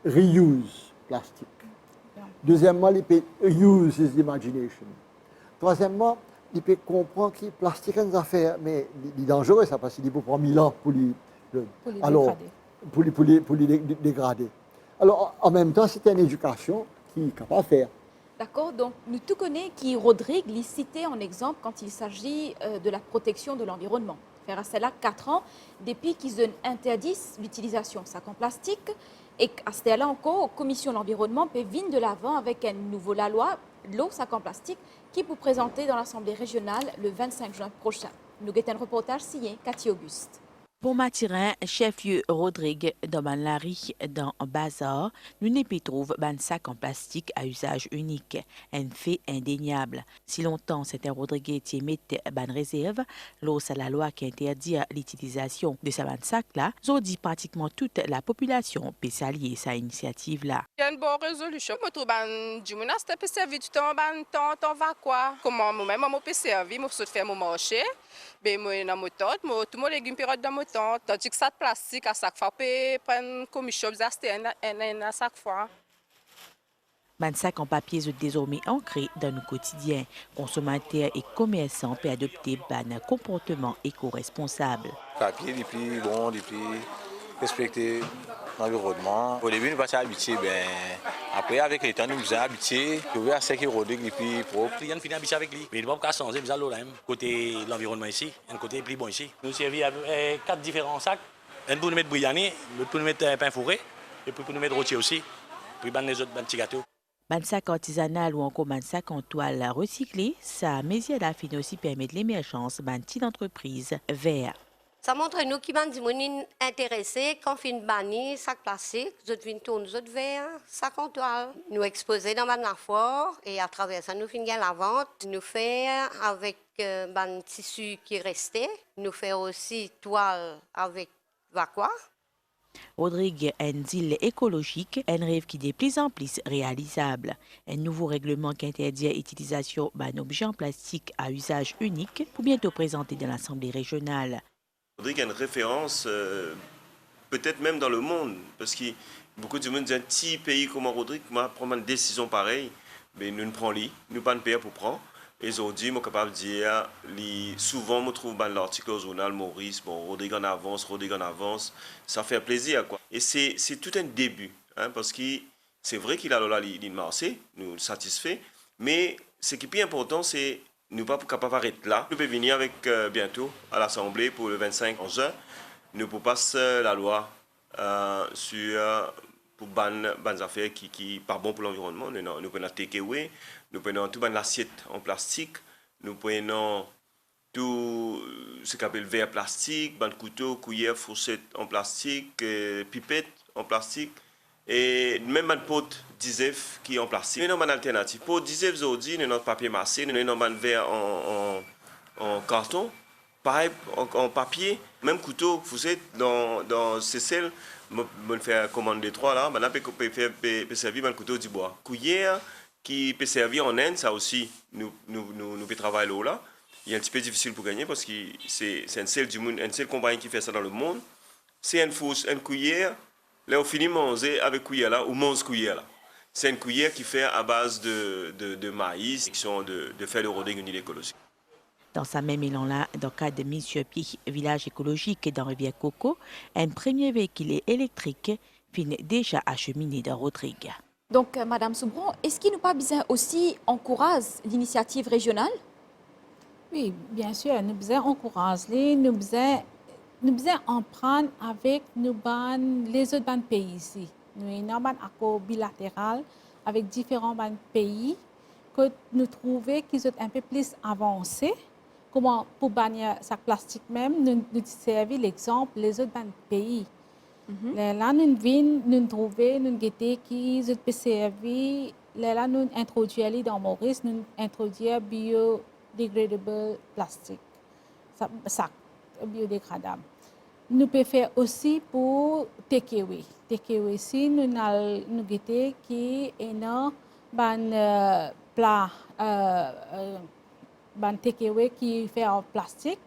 S3: reuse plastique. Deuxièmement, l'IP use his imagination. Troisièmement, l'IP comprend que le plastique est une affaire, mais il est dangereux ça parce qu'il faut prendre 1000 ans pour les dégrader. Alors, en même temps, c'est une éducation qui est capable de faire.
S2: D'accord, donc nous tout connaissons qui Rodrigue l'a cité en exemple quand il s'agit de la protection de l'environnement. Faire à cela 4 ans, depuis qu'ils interdisent l'utilisation de sacs en plastique, et à ce là encore, la Commission de l'environnement peut venir de l'avant avec un nouveau la loi, l'eau sac en plastique, qui peut présenter dans l'Assemblée régionale le 25 juin prochain. Nous avons un reportage signé Cathy Auguste.
S21: Pour Mathurin, chef-lieu Rodrigue dans Banlari, dans Bazar, nous n'y trouve un sac en plastique à usage unique, un fait indéniable. Si longtemps c'était Rodrigue qui émet ban réserve, lorsque la loi qui interdit l'utilisation de ce sac-là, dit pratiquement toute la population peut s'allier à cette initiative-là.
S22: Il y a une bonne résolution. Je trouve que du monde peut servir du temps, temps va quoi. Comment moi-même, je peux servir, je peux faire mon marché. Ben moi dans moto, tout mon légume période dans moto, tandis que ça plastique à chaque fois peut prendre comme shop acheter un à chaque fois.
S21: Les sacs en papier sont désormais ancrés dans nos quotidiens. Consommateurs et commerçants peuvent adopter un comportement éco-responsable.
S23: Papier, depuis bon, depuis respecter l'environnement. Au début, nous ne sommes pas habitués. Après, avec le temps, nous sommes habitués. Nous avons assez Rodrigue, les plus propres.
S15: Les clients finissent habitués avec lui. Mais nous ne pouvons pas changer, nous allons côté de l'environnement ici, un côté plus bon ici. Nous servons avec 4 différents sacs. Un pour nous mettre bouillani, l'autre pour nous mettre pain fourré, et puis pour nous mettre rôti aussi. Puis les autres petits gâteaux.
S21: Un sac artisanal ou encore un sac en toile recyclé, ça média fin aussi permettre l'émergence d'une petite entreprise verte.
S24: Ça montre nous qui sont intéressés quand on fait une bannie, sac plastique, nous venons tourner nous verre, sac en toile. Nous exposer dans la foire et à travers ça nous finissons la vente. Nous faisons avec un tissu qui est resté. Nous faisons aussi toile avec vacua.
S21: Rodrigue, un deal écologique, un rêve qui est de plus en plus réalisable. Un nouveau règlement qui interdit l'utilisation d'un objet en plastique à usage unique pour bientôt présenter dans l'Assemblée régionale.
S25: Rodrigue a une référence, peut-être même dans le monde, parce que beaucoup de monde dit un petit pays comme Rodrigue, moi, prendre une décision pareille, mais nous ne prenons pas, nous pas de pays pour prendre. Et aujourd'hui, je suis capable de dire, souvent, je trouve dans l'article au journal Maurice, bon, Rodrigue en avance, ça fait plaisir, quoi. Et c'est tout un début, hein, parce que c'est vrai qu'il a là l'île Marseille, nous satisfait, mais ce qui est plus important, c'est nous ne sommes pas capables d'arrêter là. Nous pouvons venir avec bientôt à l'Assemblée pour le 25 juin. Nous pouvons passer la loi pour ban affaires qui pas bon pour l'environnement. Nous prenons takeaway, nous prenons toute l'assiette en plastique, nous prenons tout ce qu'on appelle verre plastique, ban couteau, cuillère, fourchette en plastique, pipette en plastique. Et même un pot d'ISEF qui est en plastique. Nous avons une alternative. Pour d'ISEF aujourd'hui, nous avons papier massé, nous avons un verre en carton, pareil en papier, même couteau, fourchette dans ces selles. Je faire commande de 3 là, maintenant peut servir un couteau du bois. Cuillère qui peut servir en Inde, ça aussi, nous peut travailler là. Il est un petit peu difficile pour gagner parce que c'est une seule compagnie qui fait ça dans le monde. C'est une cuillère. Là, on finit de manger avec cuillère là, ou 11 cuillères là. C'est une cuillère qui fait à base de maïs, qui sont de faire le Rodrigue une île écologique.
S21: Dans ce même élan-là, dans le cadre de Mission Pied, village écologique dans Rivière Coco, un premier véhicule électrique finit déjà acheminé dans Rodrigue.
S2: Donc, Madame Soubron, est-ce qu'il nous pas besoin aussi encourage l'initiative régionale?
S5: Oui, bien sûr, nous besoin encourager, nous besoin en prendre avec nous les autres pays ici. Nous avons un accord bilatéral avec différents pays que nous trouvons qu'ils sont un peu plus avancés. Comment pour bannir sac plastique même, nous servons l'exemple les autres pays. Là, nous trouvons, nous guettons qu'ils peuvent servir. Là, nous introduisons dans Maurice, nous introduisons biodégradable plastique, sac biodégradable. Nous pouvons faire aussi pour takeaway. Takeaway aussi, nous guettons qui est un plat takeaway qui fait en plastique,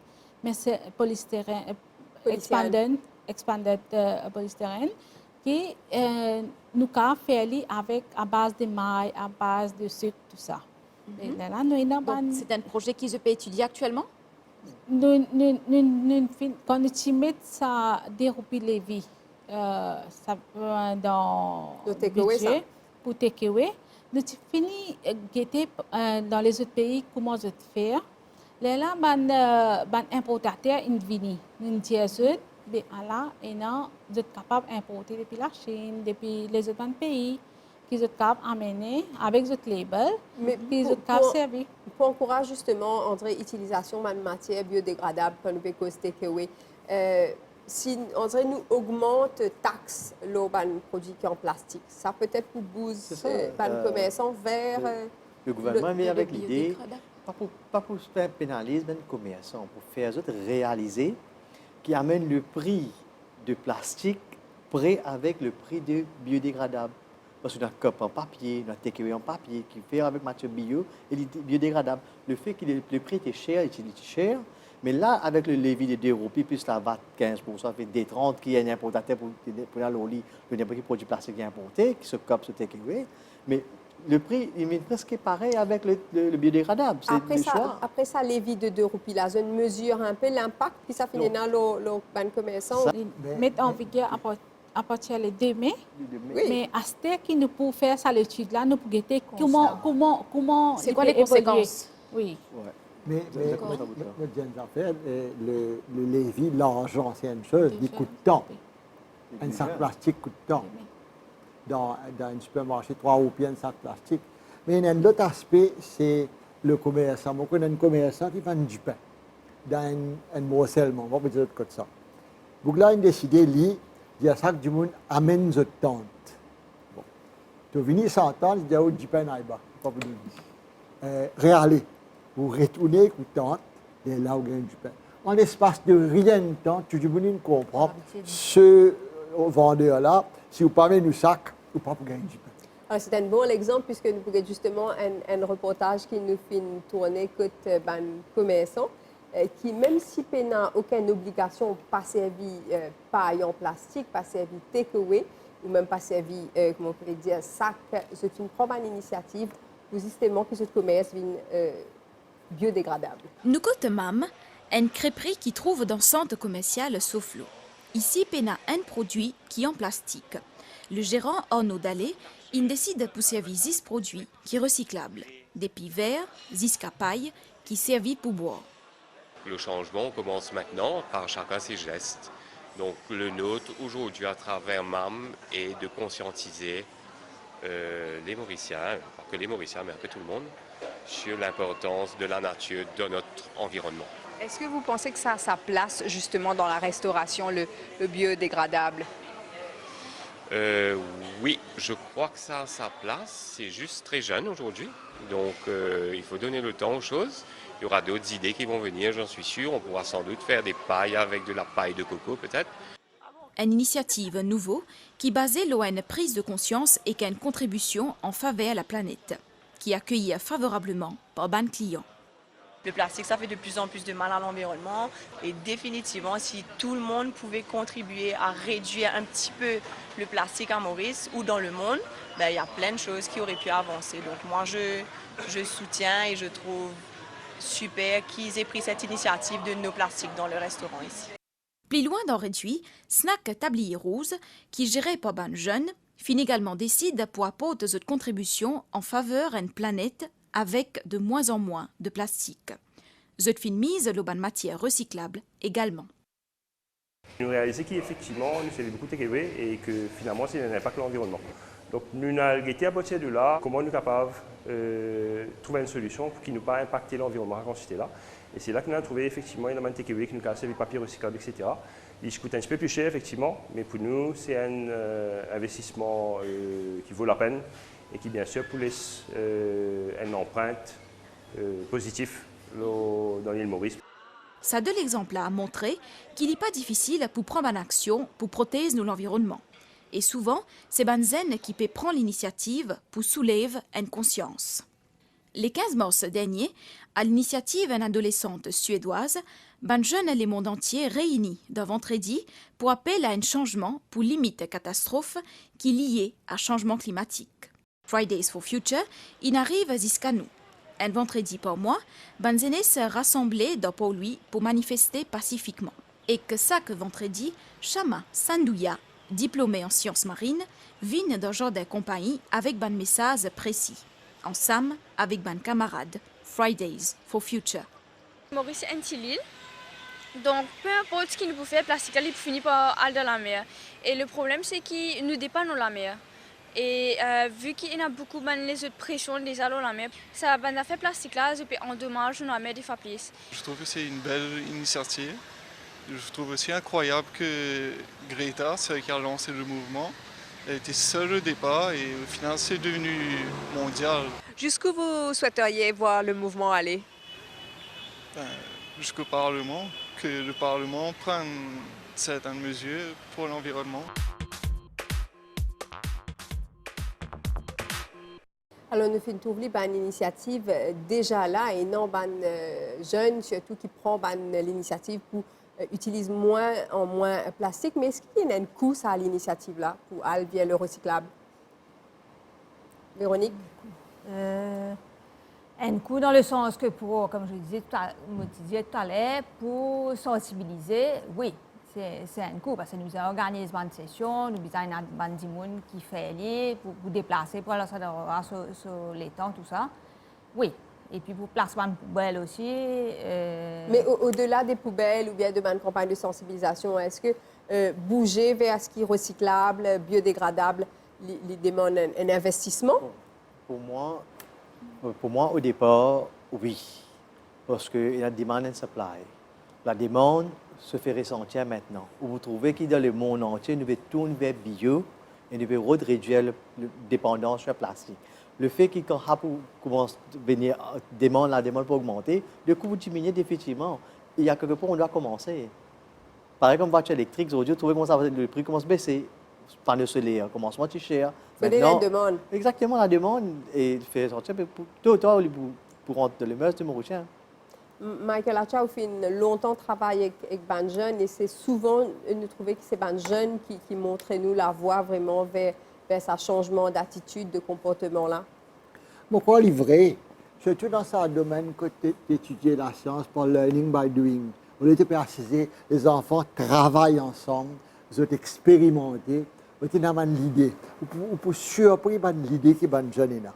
S5: mais c'est polystyrène, expanded polystyrène, qui nous pouvons faire avec à base de maille, à base de sucre, tout ça.
S2: C'est un projet qui se peut étudier actuellement?
S5: Quand nous mettons ça dérouler les vies, ça dans le budget pour takeaway, nous finissons guetter dans les autres pays comment je faire. Là, ban importateur in vini, nous disons là et non, vous êtes capable d'importer depuis la Chine, depuis les autres pays. Qui sont capables d'amener avec votre label, puis vous capables servir.
S16: Pour encourager justement entre l'utilisation de matières biodégradables comme le takeaway, si on dirait nous augmente taxe le produit qui est en plastique, ça peut-être pour booster le commerçant vers
S6: le gouvernement met avec l'idée pas pour se faire pénaliser les commerçants, pour faire eux réaliser qui amène le prix de plastique près avec le prix de biodégradable. Parce qu'on a un cup en papier, on a un takeaway en papier qui fait avec matière bio et biodégradable. Le fait que le prix était cher, il était cher, mais là, avec le levier de 2 roupies, plus la VAT 15%, ça fait des 30 qui est un importateur pour l'oli, n'importe quel produit plastique qui est importé, qui se cup, ce takeaway. Mais le prix, il est presque pareil avec le biodégradable.
S16: Après ça, les vies de 2 roupies, là, je mesure un peu l'impact, puis ça finit dans le ban commerçant.
S5: Mettre en vigueur à partir du 2 mai. Mais à ce temps qui nous peut faire ça l'étude-là, nous pouvons guetter comment
S2: c'est quoi les conséquences.
S5: Oui.
S3: Ouais. Mais le levier, l'argent, c'est une chose, il coûte de temps. Un sac plastique coûte de temps. Dans un supermarché, 3 roupies, un sac plastique. Mais il y a un autre aspect, c'est le commerçant. Moi, je connais un commerçant qui vend du pain dans un morcellement. On va dire comme ça. Donc là, il a décidé, il y a ça que du monde amène cette tente. Bon. Tu viens sans tente, il y a du pain là-bas. Pas pour dire. Réaler. Vous retournez avec une tente, et là, vous gagnez du pain. En l'espace de rien de temps, tu peux comprendre ce vendeur-là, si vous parlez du sac, ou pas pour gagner du pain.
S16: C'est un bon exemple puisque nous avons justement un reportage qui nous fait tourner côté commerçant qui, même si il n'a aucune obligation de pas servir paille en plastique, pas servir takeaway, ou même pas servir, comment on pourrait dire, sac, c'est une bonne initiative pour justement que ce commerce vienne biodégradable.
S2: Nous côté MAM, une crêperie qui trouve dans le centre commercial Soflo. Ici, il y a un produit qui est en plastique. Le gérant Arnaud Dallet, il décide pour servir 10 produits qui sont recyclables. Des pis verts, 10 paille qui servent pour boire.
S8: Le changement commence maintenant par chacun ses gestes. Donc le nôtre aujourd'hui à travers MAM est de conscientiser les Mauriciens, pas que les Mauriciens mais un peu tout le monde, sur l'importance de la nature dans notre environnement.
S9: Est-ce que vous pensez que ça a sa place justement dans la restauration, le biodégradable?
S8: Oui, je crois que ça a sa place. C'est juste très jeune aujourd'hui. Donc il faut donner le temps aux choses. Il y aura d'autres idées qui vont venir, j'en suis sûr. On pourra sans doute faire des pailles avec de la paille de coco peut-être.
S2: Une initiative nouveau qui basée sur une prise de conscience et qui a une contribution en faveur à la planète, qui est accueillie favorablement par ban clients.
S10: Le plastique, ça fait de plus en plus de mal à l'environnement et définitivement, si tout le monde pouvait contribuer à réduire un petit peu le plastique à Maurice ou dans le monde, ben, il y a plein de choses qui auraient pu avancer. Donc moi, je soutiens et je trouve super qu'ils aient pris cette initiative de no plastique dans le restaurant ici.
S2: Plus loin dans Réduit, Snack Tablier Rose, qui géré par ban jeune, fin également décide pour apporter cette contribution en faveur à une planète avec de moins en moins de plastique. Cette fin mise le ban matière recyclable également.
S11: Nous réalisons qu'effectivement, nous faisons beaucoup de takeaway et que finalement, c'est un impact sur l'environnement. Donc, nous avons été à partir de là, comment nous sommes capables de trouver une solution pour qui ne pas impacter l'environnement à cette quantité-là. Et c'est là que nous avons trouvé effectivement une amende takeaway qui nous casse les papiers recyclables, etc. Il coûte un petit peu plus cher, effectivement, mais pour nous, c'est un investissement qui vaut la peine et qui, bien sûr, laisse une empreinte positive dans l'île Maurice.
S2: Ça de l'exemple à montrer qu'il n'est pas difficile pour prendre une action pour protéger l'environnement. Et souvent, c'est Banzen qui peut prendre l'initiative pour soulever une conscience. Les 15 mars dernier, à l'initiative d'une adolescente suédoise, ban jeunes les monde entier réunis d'un vendredi pour appeler à un changement pour limiter la catastrophe qui est liée à changement climatique. Fridays for Future, il arrive jusqu'à nous. Un vendredi par mois, Banzenes se rassemblait dans Pau-Louis pour manifester pacifiquement. Et que chaque vendredi, Chama Sandouya, diplômé en sciences marines, vient d'un genre de compagnie avec un message précis. Ensemble avec ban camarades, Fridays for Future.
S12: Maurice est une petite île, donc peu importe ce qu'il nous peut faire, plastique, il finit par aller dans la mer. Et le problème, c'est qu'il nous dépasse dans la mer. Et vu qu'il y a beaucoup de pression des dans la mer, ça va faire plastique là, ça peut endommager la mer des faplices.
S26: Je trouve que c'est une belle initiative
S7: je trouve aussi incroyable que Greta, celle qui a lancé le mouvement, elle était seule au départ et au final c'est devenu mondial.
S9: Jusqu'où vous souhaiteriez voir le mouvement aller?
S7: Jusqu'au Parlement, que le Parlement prenne certaines mesures pour l'environnement.
S16: Alors, nous faisons trouver une initiative déjà là et non jeunes, surtout qui prend l'initiative pour utiliser moins en moins plastique. Mais est-ce qu'il y a un coût à l'initiative là pour aller vers le recyclable? Véronique?
S4: Un coût dans le sens que pour, comme je disais tout à l'heure, pour sensibiliser, oui, c'est un coût parce que nous organisons une session, nous avons des gens qui font pour déplacer, pour aller sur les temps, tout ça. Oui. Et puis pour placement de poubelles aussi.
S16: Mais au-delà des poubelles ou bien de ma campagne de sensibilisation, est-ce que bouger vers ce qui est recyclable, biodégradable, demande un investissement?
S6: Pour moi, au départ, oui. Parce qu'il y a demande et supply. La demande se fait ressentir maintenant. Vous trouvez que dans le monde entier, nous devons tourner vers bio et nous devons réduire la dépendance sur le plastique. Le fait que quand commence à venir, la demande pour augmenter, le coût diminue définitivement. Il y a quelque part, on doit commencer. Par exemple, voiture électrique, aujourd'hui, vous trouvez que le prix commence à baisser. Panneaux solaires commence à être cher.
S16: C'est la demande.
S6: Exactement, la demande et fait sortir tout pour rentrer dans les mœurs de Mauricien.
S16: Michael Atcha a fait longtemps travaillé avec les jeunes et c'est souvent, nous trouvons que c'est les jeunes qui montrent nous la voie vraiment vers ce changement d'attitude, de comportement là.
S3: Mon quoi est vrai, surtout dans ce domaine que d'étudier la science par learning by doing. On était précisé, les enfants travaillent ensemble, ils ont expérimenté, ils ont l'idée. On peut surprendre l'idée qui est bonne jeune là.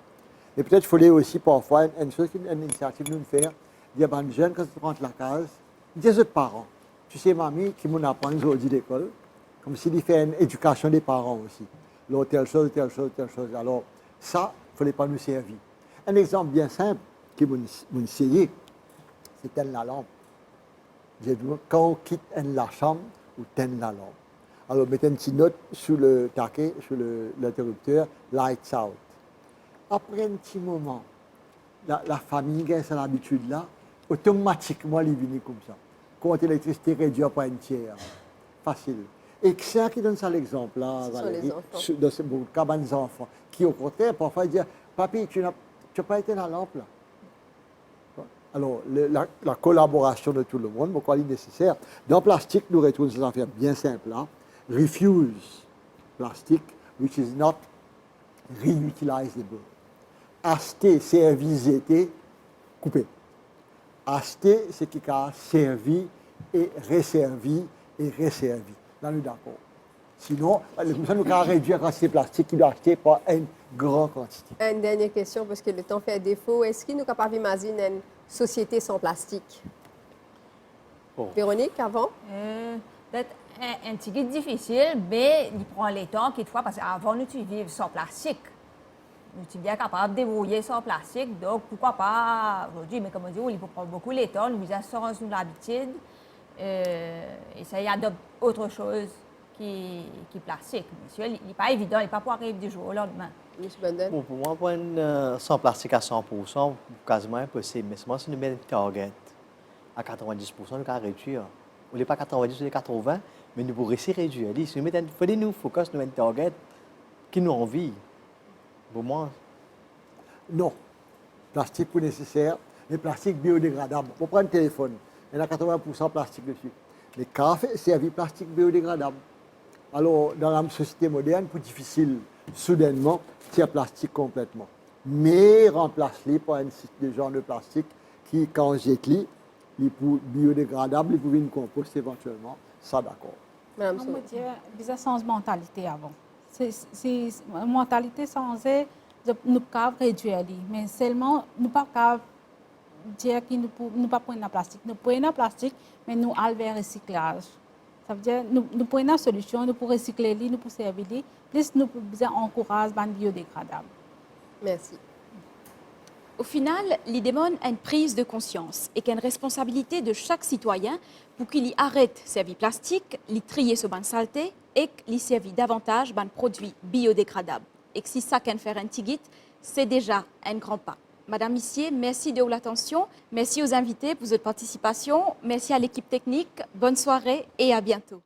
S3: Et peut-être qu'il fallait aussi parfois une chose, une initiative nous faire. Il y a des jeunes, quand ils rentrent la case, ils disent aux parents, tu sais, mamie, qui m'apprend aujourd'hui d'école, comme s'il fait une éducation des parents aussi. Alors, telle chose, telle chose, telle chose. Alors, ça, il ne fallait pas nous servir. Un exemple bien simple qui m'a essayé, c'est la lampe. J'ai dit, quand on quitte la chambre, on teint la lampe. Alors, mettez une petite note sur le taquet, sur l'interrupteur, lights out. Après un petit moment, la famille qui a l'habitude là, automatiquement, elle est venue comme ça. Quand l'électricité réduit par un tiers. Facile. Et c'est ça qui donne ça l'exemple là, Valérie, dans ce cas des enfants, qui au contraire, parfois disent, papi, tu n'as pas été dans la lampe là. Alors, la collaboration de tout le monde, pourquoi elle est nécessaire. Dans le plastique, nous retrouvons ces affaires bien simples là. Refuse plastic, which is not reutilisable. Acheter, servir, été, coupé. Acheter, c'est qui a servi et resservi et resservi. Là, nous d'accord. Sinon, ça nous a réduit la quantité de plastique qu'il doit acheter par une grande quantité.
S16: Une dernière question, parce que le temps fait défaut. Est-ce qu'il nous est capable d'imaginer une société sans plastique? Véronique, avant?
S4: Peut-être un petit peu difficile, mais il prend le temps quelquefois, parce qu'avant, nous vivons sans plastique. Nous sommes bien capables de débrouiller sans plastique, donc pourquoi pas aujourd'hui, mais comme on dit, il faut prendre beaucoup de temps, nous avons l'habitude, et ça y adopte autre chose qui plastique. Monsieur, il n'est pas évident, il n'est pas pour arriver du jour au lendemain.
S6: Bon, pour moi, pour sans plastique à 100%, quasiment impossible. Mais seulement si nous mettons un target à 90%, nous pouvons réduire. On n'est pas 90, on est 80, mais nous pouvons essayer de réduire. Si nous mettons, il faut nous focus sur un target qui nous envie. Pour moi,
S3: non. Plastique pour nécessaire, mais plastique biodégradable. Pour prendre un téléphone, il y a 80% de plastique dessus. Les cafés servent plastique biodégradable. Alors, dans la société moderne, c'est difficile, soudainement, de tirer plastique complètement. Mais remplace-les par un genre de plastique qui, quand on jette, il est biodégradable, il peut composter éventuellement. Ça, d'accord.
S5: Madame Sow. Bizarre sans mentalité avant. C'est une mentalité sans nous pouvons réduire, mais seulement nous ne pouvons pas dire que nous ne pouvons pas prendre le plastique. Nous prenons le plastique, mais nous allons vers le recyclage. Ça veut dire que nous prenons une solution, nous pouvons recycler, nous pouvons servir, plus nous pouvons encourager le biodégradable.
S16: Merci.
S2: Au final, il demande une prise de conscience et qu'une responsabilité de chaque citoyen pour qu'il y arrête ses vies plastiques, il trier ce ban saleté et qu'il serve davantage de produits biodégradables. Et que si ça can faire un tigit, c'est déjà un grand pas. Madame Missier, merci de l'attention, merci aux invités pour votre participation, merci à l'équipe technique, bonne soirée et à bientôt.